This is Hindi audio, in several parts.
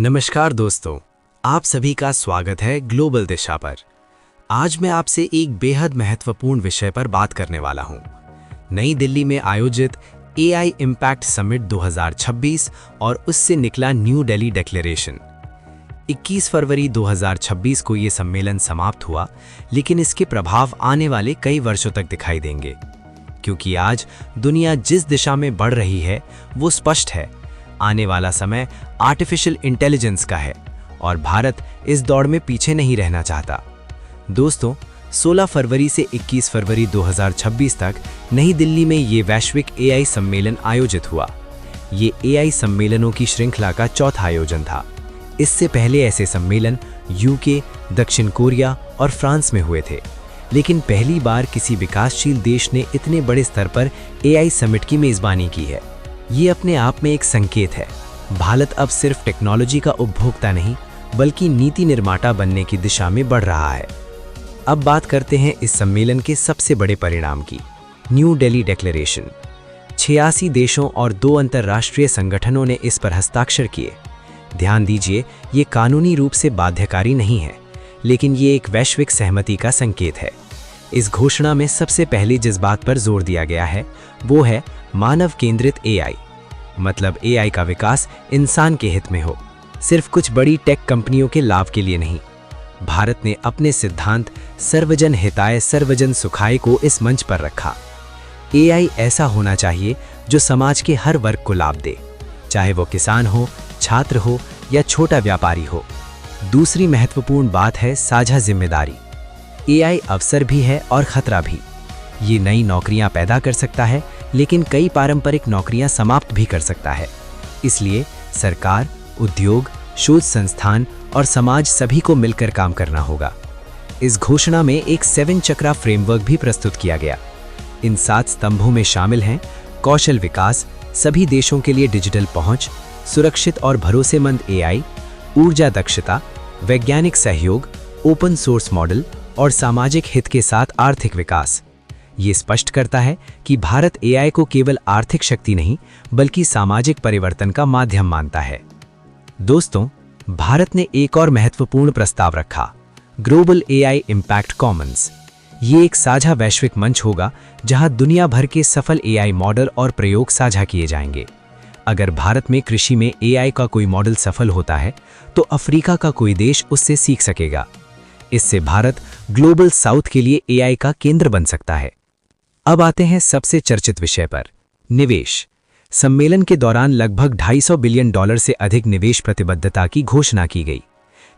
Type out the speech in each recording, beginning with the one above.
नमस्कार दोस्तों, आप सभी का स्वागत है ग्लोबल दिशा पर। आज मैं आपसे एक बेहद महत्वपूर्ण विषय पर बात करने वाला हूं। नई दिल्ली में आयोजित एआई इम्पैक्ट समिट 2026 और उससे निकला न्यू दिल्ली डिक्लेरेशन। 21 फरवरी 2026 को ये सम्मेलन समाप्त हुआ, लेकिन इसके प्रभाव आने वाले कई वर्षों तक दिखाई देंगे, क्योंकि आज दुनिया जिस दिशा में बढ़ रही है वो स्पष्ट है। आने वाला समय आर्टिफिशियल इंटेलिजेंस का है और भारत इस दौड़ में पीछे नहीं रहना चाहता। दोस्तों, 16 फरवरी से 21 फरवरी 2026 तक नई दिल्ली में ये वैश्विक एआई सम्मेलन आयोजित हुआ। ये एआई सम्मेलनों की श्रृंखला का चौथा आयोजन था। इससे पहले ऐसे सम्मेलन यूके, दक्षिण कोरिया और फ्रांस में हुए थे, लेकिन पहली बार किसी विकासशील देश ने इतने बड़े स्तर पर एआई समिट की मेजबानी की है। ये अपने आप में एक संकेत है। भारत अब सिर्फ टेक्नोलॉजी का उपभोक्ता नहीं, बल्कि नीति निर्माता बनने की दिशा में बढ़ रहा है। अब बात करते हैं इस सम्मेलन के सबसे बड़े परिणाम की, न्यू दिल्ली डिक्लेरेशन। 86 देशों और 2 अंतर्राष्ट्रीय संगठनों ने इस पर हस्ताक्षर किए। ध्यान दीजिए, ये कानूनी रूप से बाध्यकारी नहीं है, लेकिन ये एक वैश्विक सहमति का संकेत है। इस घोषणा में सबसे पहले जिस बात पर जोर दिया गया है वो है मानव केंद्रित एआई। मतलब एआई का विकास इंसान के हित में हो, सिर्फ कुछ बड़ी टेक कंपनियों के लाभ के लिए नहीं। भारत ने अपने सिद्धांत सर्वजन हिताय सर्वजन सुखाय को इस मंच पर रखा। एआई ऐसा होना चाहिए जो समाज के हर वर्ग को लाभ दे, चाहे वो किसान हो, छात्र हो या छोटा व्यापारी हो। दूसरी महत्वपूर्ण बात है साझा जिम्मेदारी। एआई अवसर भी है और खतरा भी। ये नई नौकरियां पैदा कर सकता है, लेकिन कई पारंपरिक नौकरियां समाप्त भी कर सकता है। इसलिए सरकार, उद्योग, शोध संस्थान और समाज सभी को मिलकर काम करना होगा। इस घोषणा में एक 7 चक्रा फ्रेमवर्क भी प्रस्तुत किया गया। इन 7 स्तंभों में शामिल हैं कौशल विकास, सभी देशों के लिए डिजिटल पहुंच, सुरक्षित और भरोसेमंद एआई, ऊर्जा दक्षता, वैज्ञानिक सहयोग, ओपन सोर्स मॉडल और सामाजिक हित के साथ आर्थिक विकास। ये स्पष्ट करता है कि भारत एआई को केवल आर्थिक शक्ति नहीं, बल्कि सामाजिक परिवर्तन का माध्यम मानता है। दोस्तों, भारत ने एक और महत्वपूर्ण प्रस्ताव रखा, ग्लोबल एआई इम्पैक्ट कॉमन्स। ये एक साझा वैश्विक मंच होगा जहां दुनिया भर के सफल एआई मॉडल और प्रयोग साझा किए जाएंगे। अगर भारत में कृषि में एआई का कोई मॉडल सफल होता है, तो अफ्रीका का कोई देश उससे सीख सकेगा। इससे भारत ग्लोबल साउथ के लिए एआई का केंद्र बन सकता है। अब आते हैं सबसे चर्चित विषय पर, निवेश। सम्मेलन के दौरान लगभग $250 बिलियन से अधिक निवेश प्रतिबद्धता की घोषणा की गई।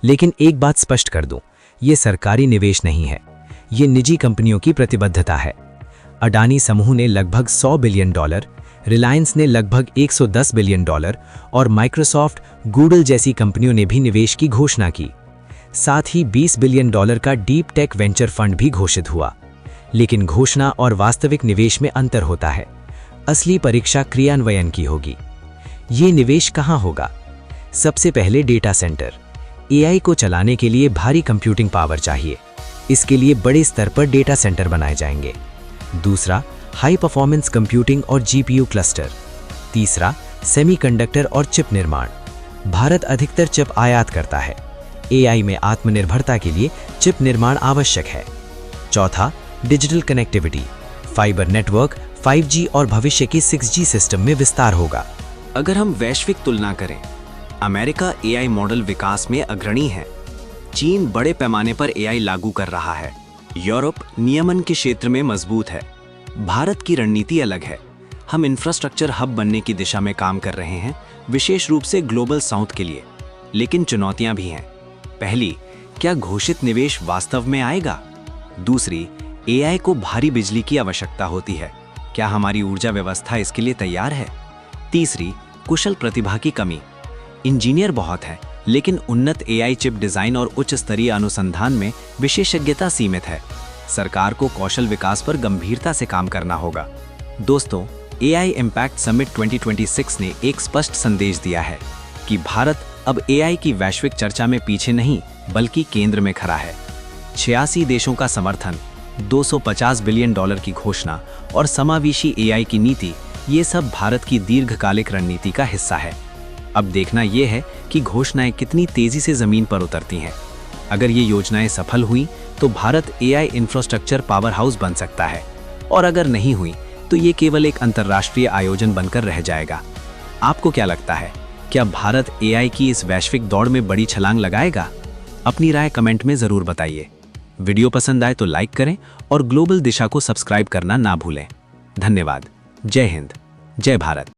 लेकिन एक बात स्पष्ट कर दूं, ये सरकारी निवेश नहीं है, ये निजी कंपनियों की प्रतिबद्धता है। अडानी समूह ने लगभग $100 बिलियन, रिलायंस ने लगभग $110 बिलियन और माइक्रोसॉफ्ट, गूगल जैसी कंपनियों ने भी निवेश की घोषणा की। साथ ही $20 बिलियन का डीप टेक वेंचर फंड भी घोषित हुआ। लेकिन घोषणा और वास्तविक निवेश में अंतर होता है। असली परीक्षा क्रियान्वयन की होगी। ये निवेश कहाँ होगा? सबसे पहले डेटा सेंटर। एआई को चलाने के लिए भारी कंप्यूटिंग पावर चाहिए। इसके लिए बड़े स्तर पर डेटा सेंटर बनाए जाएंगे। दूसरा, हाई परफॉर्मेंस कंप्यूटिंग और जीपीयू क्लस्टर। तीसरा, सेमीकंडक्टर और चिप निर्माण। भारत अधिकतर चिप आयात करता है। एआई में आत्मनिर्भरता के लिए चिप निर्माण आवश्यक है। चौथा, digital connectivity. Fibre network, 5G और भविष्य के 6G सिस्टम में विस्तार होगा। अगर हम वैश्विक तुलना करें, अमेरिका एआई मॉडल विकास में अग्रणी है। चीन बड़े पैमाने पर एआई लागू कर रहा है। यूरोप नियमन के क्षेत्र में मजबूत है। भारत की रणनीति अलग है। हम इंफ्रास्ट्रक्चर हब बनने की दिशा में काम कर रहे हैं, विशेष रूप से ग्लोबल साउथ के लिए। लेकिन चुनौतियां भी हैं। पहली, क्या घोषित निवेश वास्तव में आएगा? दूसरी, एआई को भारी बिजली की आवश्यकता होती है। क्या हमारी ऊर्जा व्यवस्था इसके लिए तैयार है? तीसरी, कुशल प्रतिभा की कमी। इंजीनियर बहुत है, लेकिन उन्नत एआई चिप डिजाइन और उच्च स्तरीय अनुसंधान में विशेषज्ञता सीमित है। सरकार को कौशल विकास पर गंभीरता से काम करना होगा। दोस्तों, एआई इम्पैक्ट समिट 2026 ने एक स्पष्ट संदेश दिया है कि भारत अब एआई की वैश्विक चर्चा में पीछे नहीं, बल्कि केंद्र में खड़ा है। 86 देशों का समर्थन, $250 बिलियन की घोषणा और समावेशी एआई की नीति, ये सब भारत की दीर्घकालिक रणनीति का हिस्सा है। अब देखना यह है कि घोषणाएं कितनी तेजी से जमीन पर उतरती हैं। अगर ये योजनाएं सफल हुई तो Bharat AI infrastructure power house बन सकता है, और अगर नहीं हुई तो ये केवल एक अंतर्राष्ट्रीय आयोजन बनकर रह जाएगा। आपको क्या लगता है, क्या भारत एआई की इस वैश्विक दौड़ में बड़ी छलांग लगाएगा? अपनी राय कमेंट में जरूर बताइए। वीडियो पसंद आए तो लाइक करें और ग्लोबल दिशा को सब्सक्राइब करना ना भूलें। धन्यवाद। जय हिंद, जय भारत।